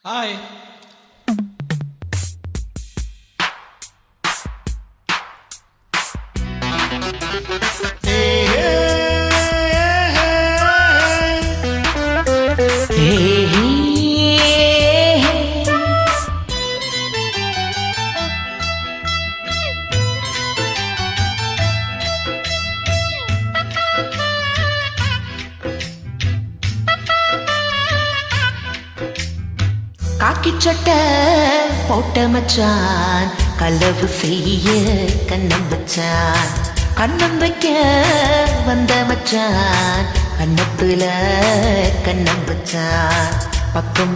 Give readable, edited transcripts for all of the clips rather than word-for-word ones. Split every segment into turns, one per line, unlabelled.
Hi.
காக்கி சட்டை போட்ட மச்சான், களவு செய்ய கண்ணம் வச்சான். கண்ணம் வைக்க வந்த மச்சான், கண்ணத்துல கண்ணம் வச்சான். பக்கம்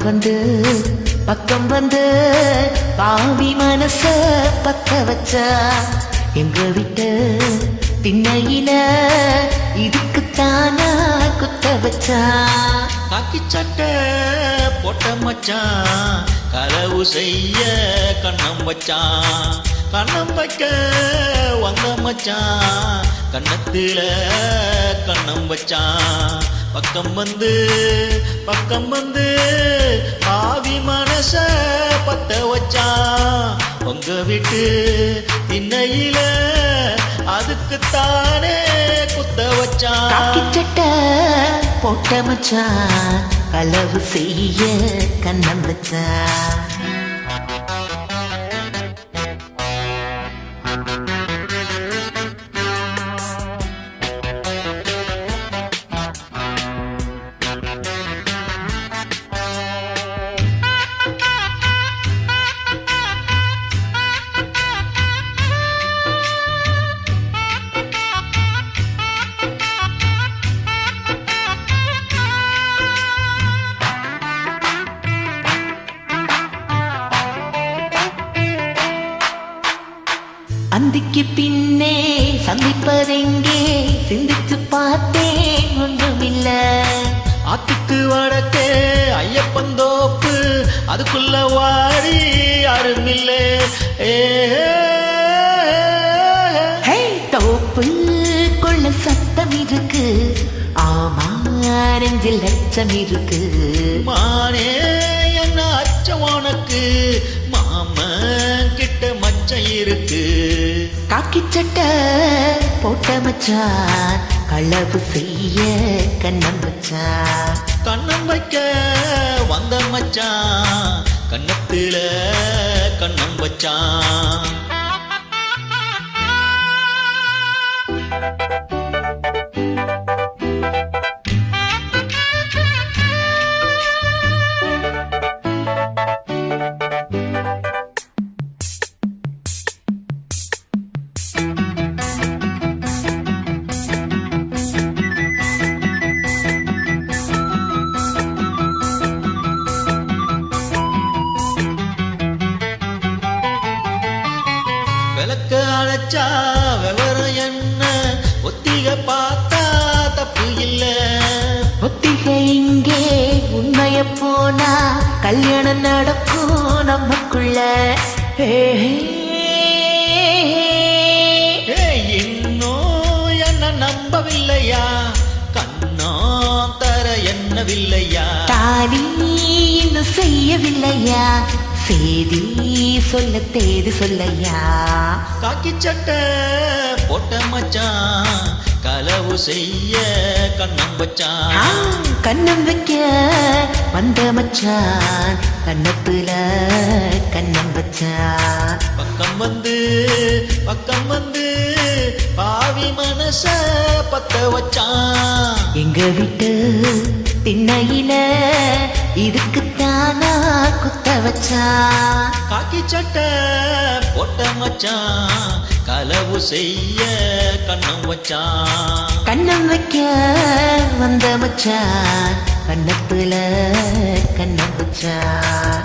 வந்து பாவி மனச பத்த வச்சா. எங்க விட்டு திண்ணையில இதுக்குத்தானா குத்த வச்சா.
காக்கி சட்டை போட்ட மச்சான், களவு செய்ய கண்ணம் வச்சான். கண்ணம் வைக்க வந்த மச்சான், கண்ணத்துல கண்ணம் வச்சான். பக்கம் வந்து ஆவி மனச பத்த வச்சான். உங்க வீட்டு திண்ணையில அதுக்குத்தானே குத்த வச்சான்.
காக்கி சட்டை போட்ட மச்சான், களவு செய்ய கண்ணம் வச்சான். அந்திக்கு பின்னே சந்திப்பதெங்கே சிந்திச்சு பார்த்தேன், ஒன்றுமில்ல.
ஆத்துக்கு வடக்கே ஐயப்பந்தோப்பு, அதுக்குள்ள வாடி யாருமில்லை.
தோப்புக்குள்ள சத்தம் இருக்கு, ஆமா நெஞ்சில் லட்சம் இருக்கு.
மானே என்ன அச்சம் உனக்கு, மாமன் கிட்ட மச்சம் இருக்கு.
காக்கி சட்டை போட்ட மச்சான், களவு செய்ய கண்ணம் வச்சான்.
கண்ணம் வைக்க வந்த மச்சான், கண்ணத்துல கண்ணம் வச்சான். விளக்க அழைச்சா விவரம் என்ன, ஒத்திக பார்த்தா தப்பு இல்ல.
ஒத்திகை இங்கே உண்மைய போனா கல்யாணம் நடக்கும் நமக்குள்ள.
இன்னும் என்ன நம்பவில்லையா, கண்ணோ தர என்னவில்லையா.
தாலி இன்னும் செய்யவில்லையா, செய்தி சொல்ல தேதி சொல்லையா.
காக்கி சட்டை போட்ட மச்சான், களவு செய்ய கண்ணம் வச்சான்.
கண்ணம் வைக்க வந்த மச்சான், கண்ணத்துல கண்ணம் வச்சான்.
பக்கம் வந்து பாவி மனச பத்த வச்சான்.
எங்க விட்டு திண்ணையில இதுக்குத்தானா குத்த வச்சான்.
காக்கி சட்டை போட்ட மச்சான், களவு செய்ய கண்ணம் வச்சான்.
கண்ணம் வைக்க வந்த மச்சான், கண்ணத்துல கண்ணம் வச்சான்.